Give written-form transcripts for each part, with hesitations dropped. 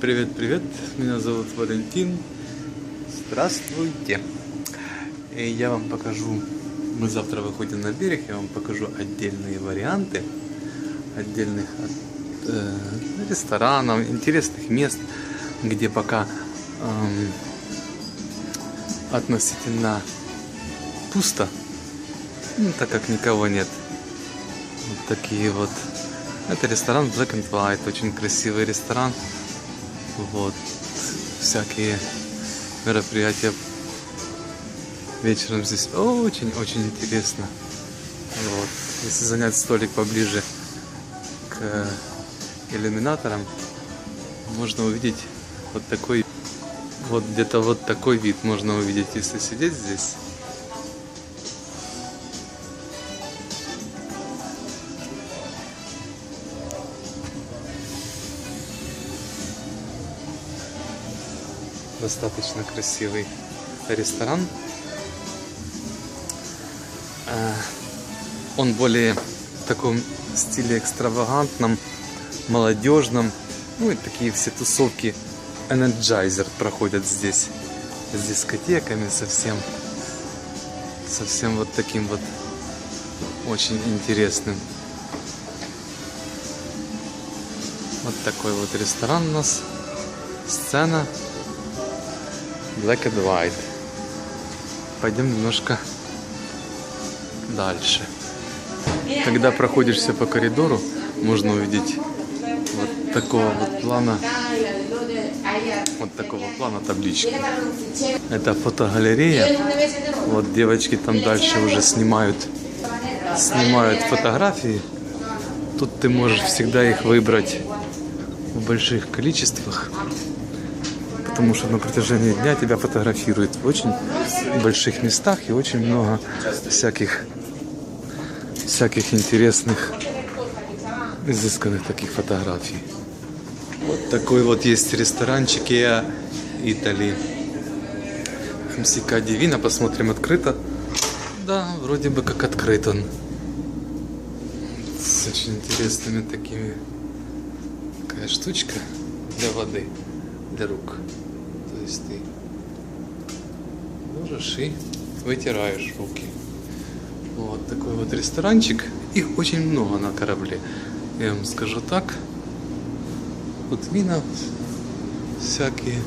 Привет, меня зовут Валентин. Здравствуйте. И я вам покажу, мы завтра выходим на берег, я вам покажу отдельные варианты отдельных ресторанов, интересных мест, где пока относительно пусто, так как никого нет. Вот такие вот. Это ресторан Black and White, очень красивый ресторан. Вот, всякие мероприятия вечером здесь очень интересно. Вот, если занять столик поближе к иллюминаторам, можно увидеть вот такой, вот где-то вот такой вид можно увидеть, если сидеть здесь. Достаточно красивый ресторан. Он более в таком стиле экстравагантном, молодежном. Ну и такие все тусовки Energizer проходят здесь. С дискотеками совсем вот таким вот очень интересным. Вот такой вот ресторан у нас. Сцена Black and White. Пойдем немножко дальше. Когда проходишься по коридору, можно увидеть вот такого плана таблички. Это фотогалерея. Вот девочки там дальше уже снимают фотографии. Тут ты можешь всегда их выбрать в больших количествах, потому что на протяжении дня тебя фотографируют в очень больших местах и очень много всяких интересных, изысканных таких фотографий. Вот такой вот есть ресторанчик Italy. МСК Дивина, посмотрим, открыто. Да, вроде бы как открыт он. С очень интересными такими. Такая штучка для воды, для рук. То есть ты можешь и вытираешь руки. Вот такой вот ресторанчик. Их очень много на корабле. Я вам скажу так. Вот вина всякие.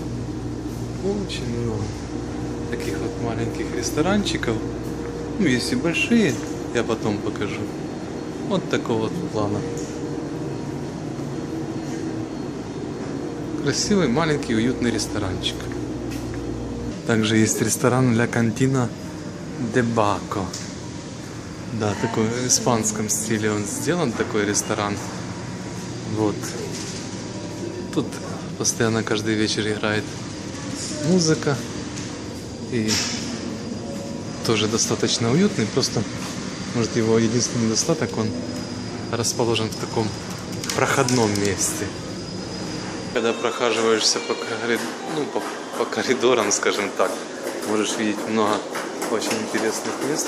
Очень много таких вот маленьких ресторанчиков. Ну, есть и большие. Я потом покажу. Вот такого вот плана. Красивый, маленький, уютный ресторанчик. Также есть ресторан La Cantina de Baco. Да, такой в испанском стиле он сделан, такой ресторан. Вот. Тут постоянно каждый вечер играет музыка. И тоже достаточно уютный. Просто, может, его единственный недостаток, он расположен в таком проходном месте. Когда прохаживаешься по коридорам, скажем так, можешь видеть много очень интересных мест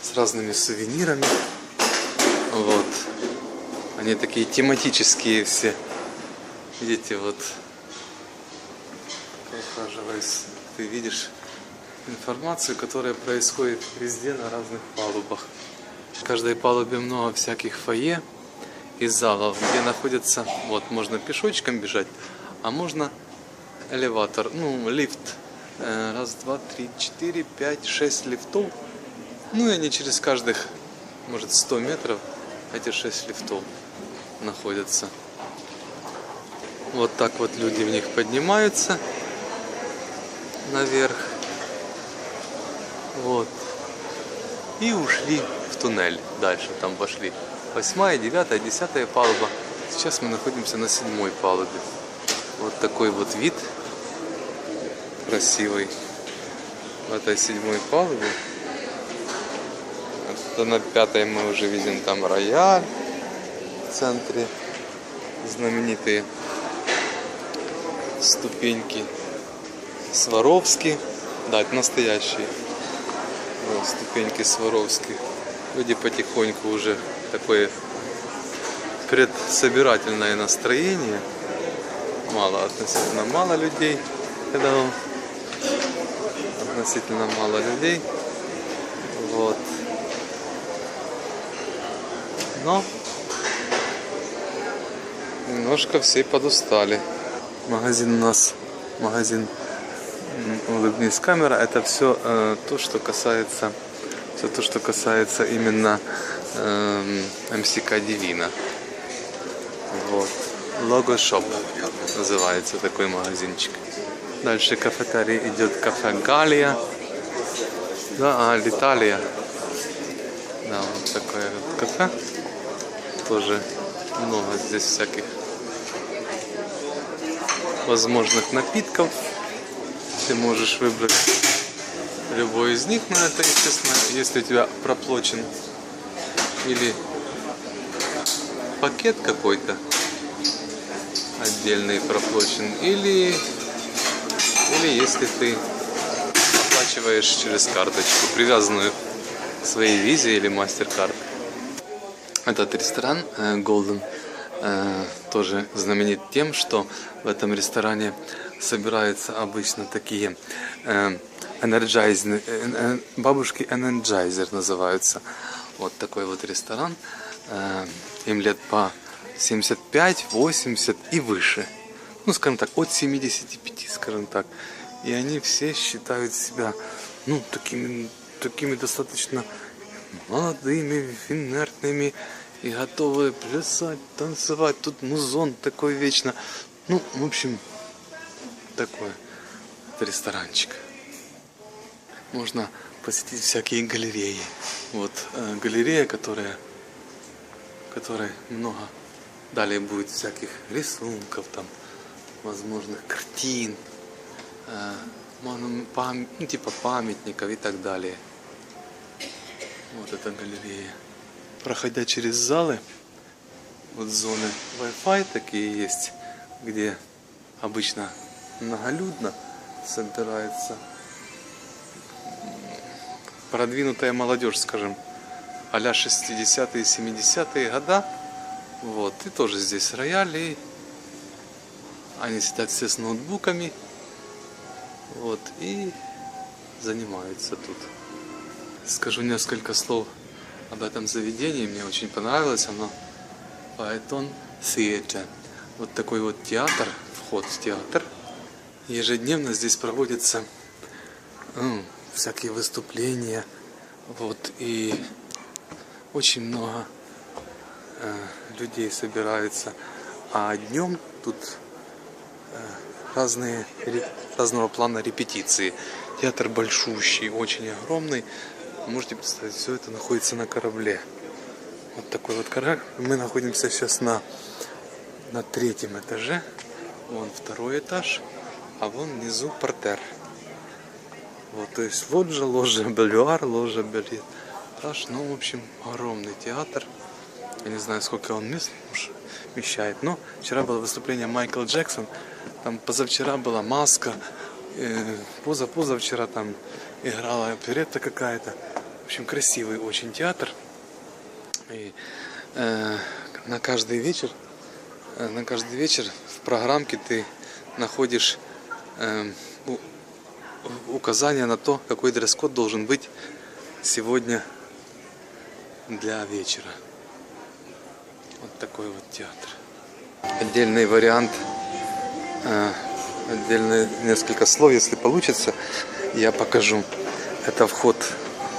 с разными сувенирами. Вот. Они такие тематические все. Видите, вот прохаживаясь, ты видишь информацию, которая происходит везде на разных палубах. В каждой палубе много всяких фойе и залов, где находятся, вот, можно пешочком бежать, а можно элеватор, лифт. Раз, два, три, 4, 5, 6 лифтов. Ну и они через каждых, может, 100 метров, эти 6 лифтов находятся. Вот так вот люди в них поднимаются наверх. Вот. И ушли в туннель. Дальше там пошли 8, 9, 10 палуба. Сейчас мы находимся на 7 палубе. Вот такой вот вид красивый в этой 7 палубе. Это на 5 мы уже видим там рояль в центре, знаменитые ступеньки Сваровски. Да, это настоящие ступеньки Сваровски. Люди потихоньку уже такое предсобирательное настроение. мало, относительно мало людей. Hello. Относительно мало людей. Вот. Но немножко все подустали. Магазин у нас, магазин «Улыбнись, камера». Это все то, что касается, именно МСК Divina. Вот. Logo Shop называется такой магазинчик. Дальше кафетерий идет кафе Галия. Да, Литалия. Да, вот такое вот кафе. Тоже много здесь всяких возможных напитков. Ты можешь выбрать любой из них, но это, естественно, если у тебя проплачен или пакет какой-то отдельный проплачен, или если ты оплачиваешь через карточку, привязанную к своей визе или MasterCard. Этот ресторан Golden тоже знаменит тем, что в этом ресторане собираются обычно такие бабушки Energizer называются. Вот такой вот ресторан. Им лет по 75, 80 и выше. Ну, скажем так, от 75, скажем так. И они все считают себя, ну, такими достаточно молодыми, инертными и готовы плясать, танцевать. Тут музон такой вечно. Ну, в общем, такой ресторанчик. Можно посетить всякие галереи. Вот галерея, которой много. Далее будет всяких рисунков, там, возможных картин, типа памятников и так далее. Вот эта галерея. Проходя через залы, вот зоны Wi-Fi такие есть, где обычно многолюдно собирается продвинутая молодежь, скажем, а-ля 60-е, 70-е года. Вот, и тоже здесь рояль, и они сидят все с ноутбуками, вот, и занимаются тут. Скажу несколько слов об этом заведении, мне очень понравилось оно. Phaeton Theatre. Вот такой вот театр, вход в театр. Ежедневно здесь проводятся всякие выступления, вот, и очень много людей собираются. А днем тут разного плана репетиции. Театр большущий, очень огромный. Можете представить, все это находится на корабле. Вот такой вот корабль. Мы находимся сейчас на 3-м этаже. Вон 2-й этаж, а вон внизу портер. Вот, то есть вот же ложа Бельвуар, ложа Бельетаж. Ну, в общем, огромный театр. Я не знаю, сколько он мест вмещает. Но вчера было выступление Майкл Джексон. Там позавчера была Маска. Позавчера там играла оперетта какая-то. В общем, красивый очень театр. И на каждый вечер в программке ты находишь указания на то, какой дресс-код должен быть сегодня для вечера. Вот такой вот театр. Отдельный вариант, отдельные несколько слов, если получится, я покажу. Это вход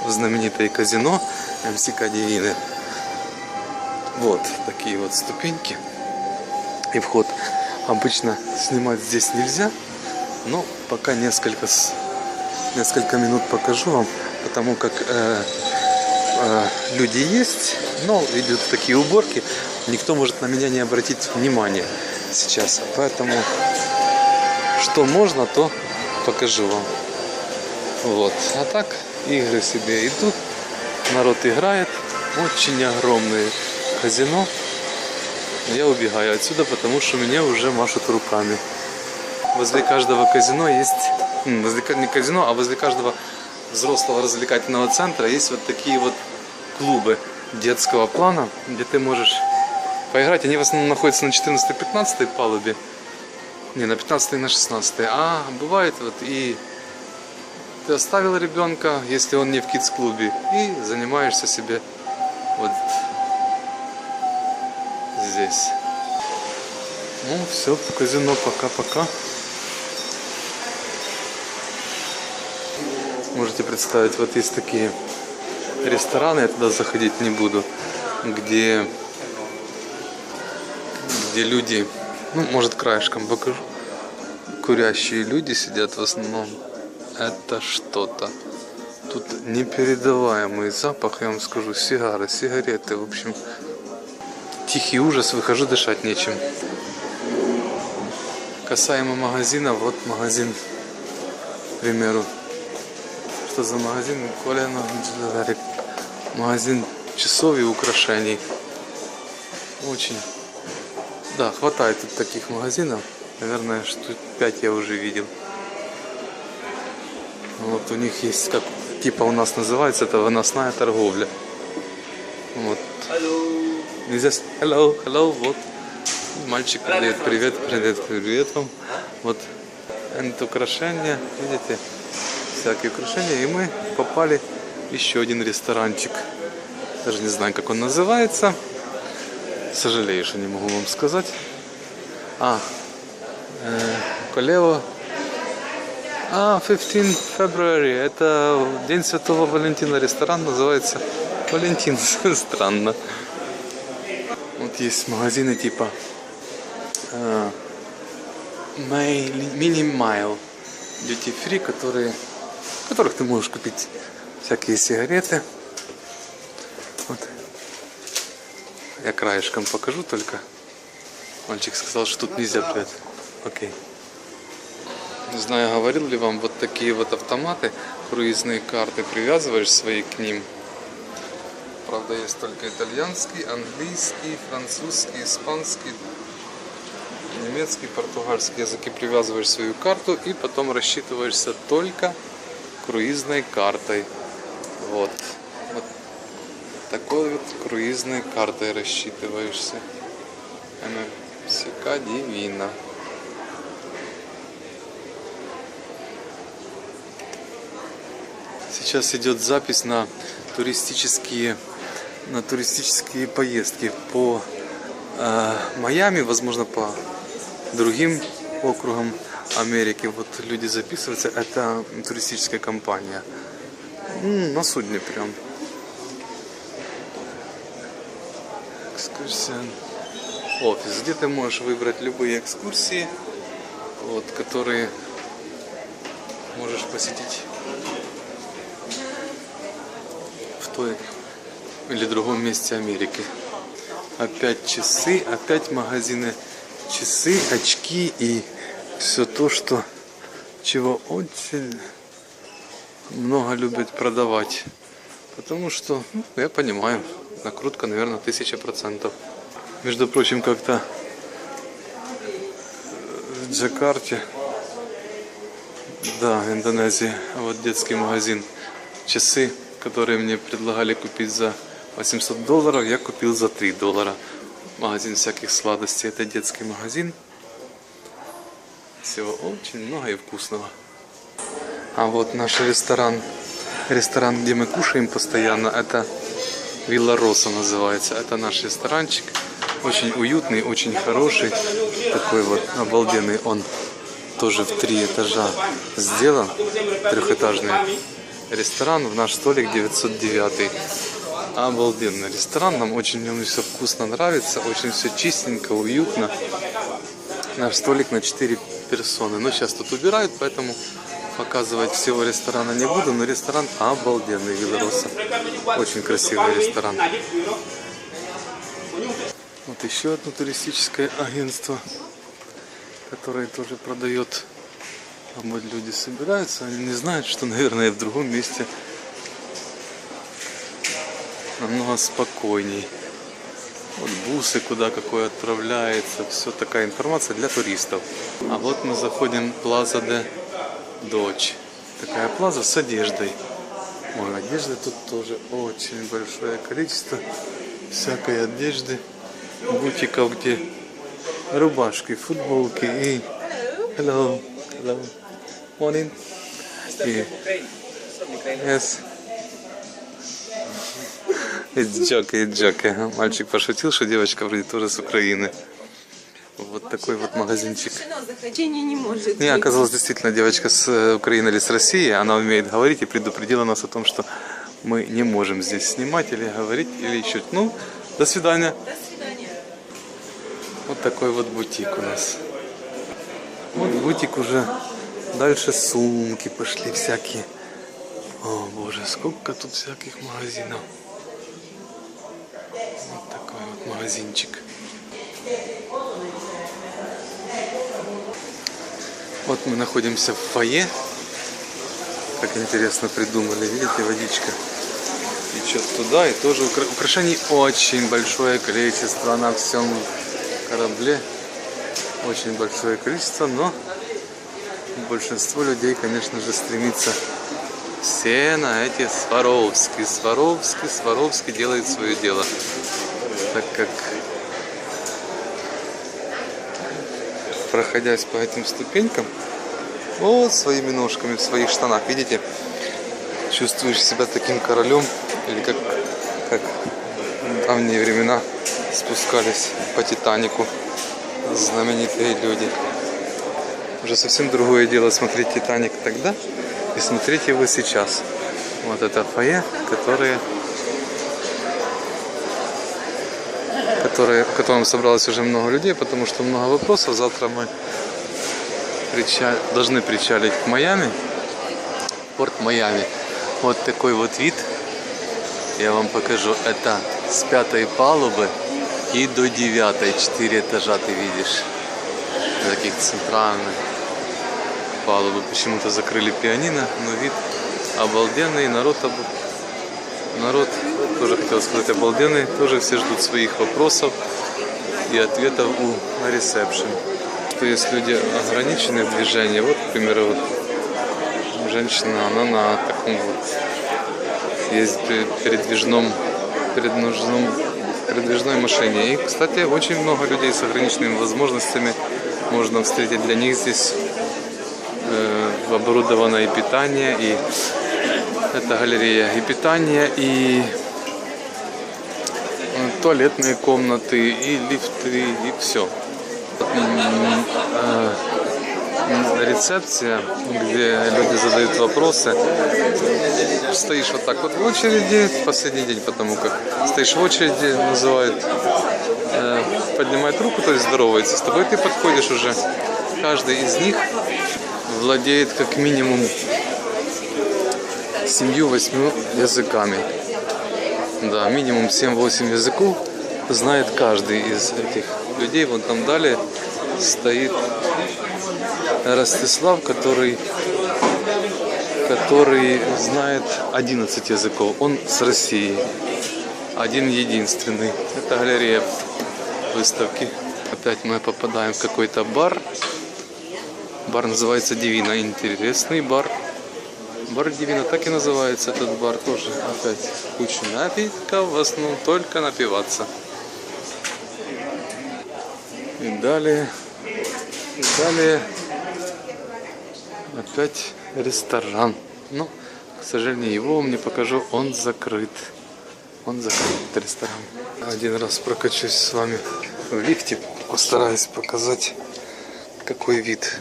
в знаменитое казино МСК Divina. Вот такие вот ступеньки. И вход. Обычно снимать здесь нельзя, но пока несколько минут покажу вам, потому как люди есть, но идут такие уборки, никто может на меня не обратить внимания сейчас. Поэтому что можно, то покажу вам. Вот. А так игры себе идут, народ играет, очень огромное казино. Я убегаю отсюда, потому что меня уже машут руками. Возле каждого казино есть, не казино, а возле каждого взрослого развлекательного центра есть вот такие вот клубы детского плана, где ты можешь поиграть. Они в основном находятся на 14-15 палубе. Не, на 15 и на 16. А бывает вот и ты оставил ребенка, если он не в кидс-клубе, и занимаешься себе вот здесь. Ну все, казино пока-пока. Можете представить, вот есть такие рестораны, я туда заходить не буду, где люди, ну, может, краешком покажу, курящие люди сидят в основном. Это что-то. Тут непередаваемый запах, я вам скажу, сигары, сигареты, в общем, тихий ужас, выхожу, дышать нечем. Касаемо магазина, вот магазин, к примеру. Что за магазин? Магазин часов и украшений. Очень. Да, хватает тут таких магазинов. Наверное, штук 5 я уже видел. Вот у них есть, как типа у нас называется, это выносная торговля. Вот. Нельзя... Hello, вот. Мальчик говорит, привет вам. Вот. Это украшения, видите, всякие украшения. И мы попали в еще один ресторанчик. Даже не знаю, как он называется. Сожалею, что не могу вам сказать. Колево. 15 February. Это День Святого Валентина. Ресторан называется Валентин. Странно. Вот есть магазины типа Mini Mile Duty Free, в которых ты можешь купить всякие сигареты. Вот. Я краешком покажу только. Мальчик сказал, что тут нельзя брать. Окей. Не знаю, говорил ли вам, вот такие вот автоматы, круизные карты, привязываешь свои к ним. Правда, есть только итальянский, английский, французский, испанский, немецкий, португальский языки. Привязываешь свою карту и потом рассчитываешься только круизной картой. Вот. Вот такой вот круизной картой рассчитываешься. Она всяка дивина. Сейчас идет запись на туристические поездки по Майами, возможно, по другим округам Америки. Вот люди записываются. Это туристическая компания. На судне прям. Экскурсия. Офис, где ты можешь выбрать любые экскурсии, вот, которые можешь посетить в той или другом месте Америки. Опять часы, опять магазины, часы, очки и все то, чего очень много любят продавать. Потому что, я понимаю, накрутка, наверное, 1000%. Между прочим, как-то в Джакарте, да, в Индонезии, вот детский магазин, часы, которые мне предлагали купить за $800, я купил за $3. Магазин всяких сладостей, это детский магазин. Всего очень много и вкусного. А вот наш ресторан, где мы кушаем постоянно, это Вилла Роса называется. Это наш ресторанчик. Очень уютный, очень хороший. Такой вот обалденный. Он тоже в 3 этажа сделан. Трехэтажный ресторан. В наш столик 909. Обалденный ресторан. Нам очень в нем все вкусно нравится. Очень все чистенько, уютно. Наш столик на 4 персоны. Но сейчас тут убирают, поэтому показывать всего ресторана не буду. Но ресторан обалденный, Вилла Роса. Очень красивый ресторан. Вот еще одно туристическое агентство, которое тоже продает. А вот люди собираются, они не знают, что, наверное, в другом месте намного спокойней. Вот бусы, куда какой отправляется, все такая информация для туристов. А вот мы заходим в Plaza de Dodge. Такая плаза с одеждой. Ой, одежды тут тоже очень большое количество всякой одежды. Бутиков, где рубашки, футболки и Hello. Hello. Morning. Yes. It's joke. Мальчик пошутил, что девочка вроде тоже с Украины. Вот такой вот магазинчик. Не может. Не, оказалось, действительно девочка с Украины или с России. Она умеет говорить и предупредила нас о том, что мы не можем здесь снимать или говорить, или еще. Ну, до свидания. До свидания. Вот такой вот бутик у нас. Вот бутик уже. Дальше сумки пошли всякие. О боже, сколько тут всяких магазинов. Вот такой вот магазинчик. Вот мы находимся в фойе. Как интересно придумали. Видите, водичка течет туда. И тоже украшений очень большое количество на всем корабле. Очень большое количество, но большинство людей, конечно же, стремится все на эти Сваровски. Сваровски делает свое дело. Так как, проходясь по этим ступенькам, вот своими ножками в своих штанах, видите, чувствуешь себя таким королем, или как в давние времена спускались по Титанику знаменитые люди. Уже совсем другое дело смотреть Титаник тогда и смотреть его сейчас. Вот это фойе, в котором собралось уже много людей, потому что много вопросов. Завтра мы должны причалить к Майами, порт Майами. Вот такой вот вид. Я вам покажу. Это с 5-й палубы и до 9-й. 4 этажа ты видишь. Таких центральных палубы. Почему-то закрыли пианино, но вид обалденный. Народ тоже хотел сказать обалденный. Тоже все ждут своих вопросов и ответов на ресепшн. То есть люди ограничены в движении. Вот, к примеру, вот женщина, она на таком вот есть передвижной машине. И, кстати, очень много людей с ограниченными возможностями можно встретить. Для них здесь оборудовано и питание, и это галерея, и питание, и туалетные комнаты, и лифты, и все. Рецепция, где люди задают вопросы. Стоишь вот так вот в очереди, в последний день, потому как стоишь в очереди, называют, поднимает руку, то есть здоровается с тобой, ты подходишь уже. Каждый из них владеет как минимум 7-8 языками. Да, минимум 7-8 языков знает каждый из этих людей. Вон там далее стоит Ростислав, который знает 11 языков. Он с России. Один единственный. Это галерея выставки. Опять мы попадаем в какой-то бар. Бар называется Дивина. Интересный бар. Бар Дивина, так и называется этот бар тоже. Опять куча напитков, в основном только напиваться. И далее опять ресторан. Но, к сожалению, его вам не покажу, он закрыт. Этот ресторан. Один раз прокачусь с вами в лифте, постараюсь показать, какой вид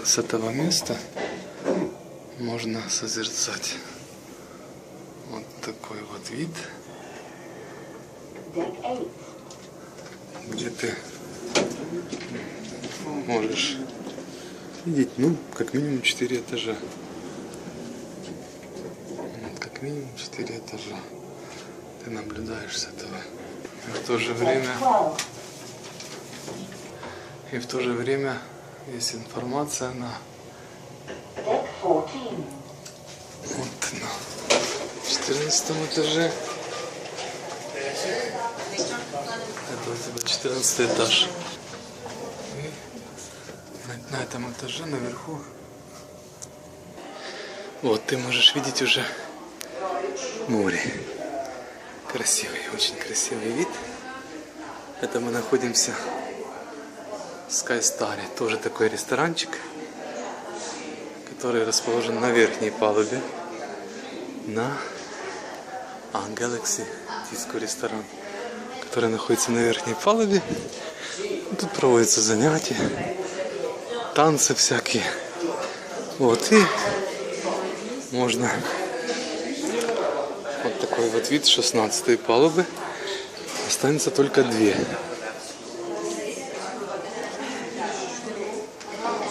с этого места можно созерцать. Вот такой вот вид, где ты можешь видеть, ну, как минимум 4 этажа. Как минимум 4 этажа ты наблюдаешь с этого. И в то же время есть информация на вот на 14 этаже. Это у тебя 14 этаж. И на этом этаже наверху вот ты можешь видеть уже море. Красивый, очень красивый вид. Это мы находимся Sky Star, тоже такой ресторанчик, который расположен на верхней палубе на Galaxy Disco ресторан, который находится на верхней палубе. Тут проводятся занятия, танцы всякие. Вот, и можно вот такой вот вид 16-й палубы. Останется только 2.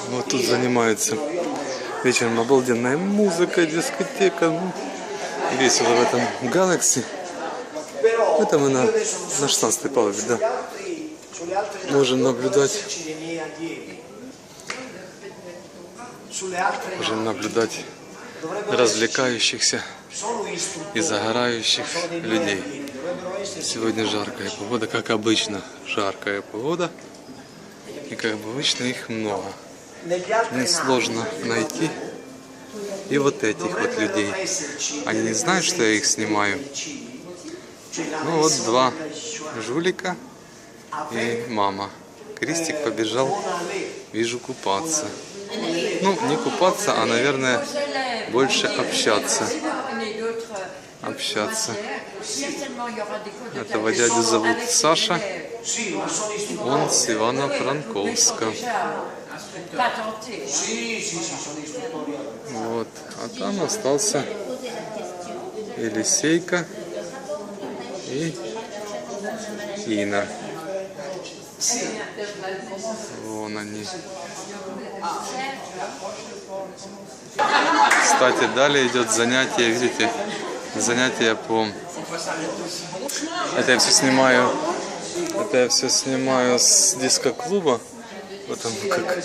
Вот тут занимаются вечером, обалденная музыка, дискотека. Ну, весело в этом Galaxy. Это мы на 16-й палубе, да. Можем наблюдать развлекающихся и загорающих людей. Сегодня жаркая погода, как обычно, жаркая погода. И как обычно их много. Несложно найти и вот этих вот людей. Они не знают, что я их снимаю. Ну вот 2 жулика и мама. Крестик побежал, вижу, купаться. Ну, не купаться, а, наверное, больше общаться. Этого дядю зовут Саша. Он с Ивано-Франковска. Вот. А там остался Елисейка и Инна. Вон они. Кстати, далее идет занятие, видите, занятие по... Это я все снимаю с диско-клуба. Потому как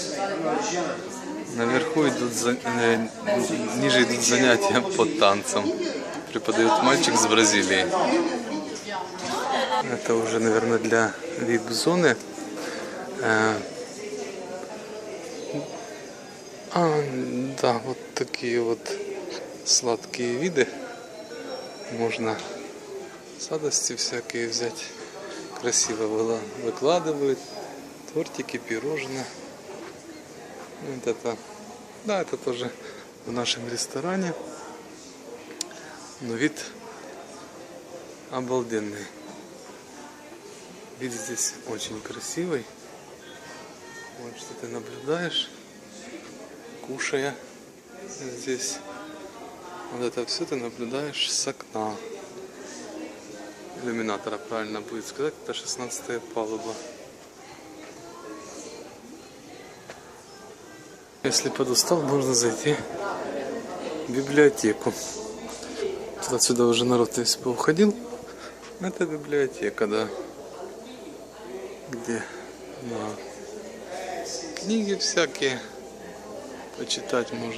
наверху ниже идут занятия по танцам. Преподает мальчик с Бразилии. Это уже, наверное, для VIP-зоны. Да, вот такие вот сладкие виды. Можно сладости всякие взять. Красиво выкладывают. Тортики, пирожные. Вот это. Да, это тоже в нашем ресторане. Но вид обалденный. Вид здесь очень красивый. Вот что ты наблюдаешь, кушая здесь. Вот это все ты наблюдаешь с окна. Иллюминатора, правильно будет сказать. Это 16-я палуба. Если подустал, можно зайти в библиотеку. Отсюда уже народ весь поуходил. Это библиотека, да. Где книги всякие почитать можно.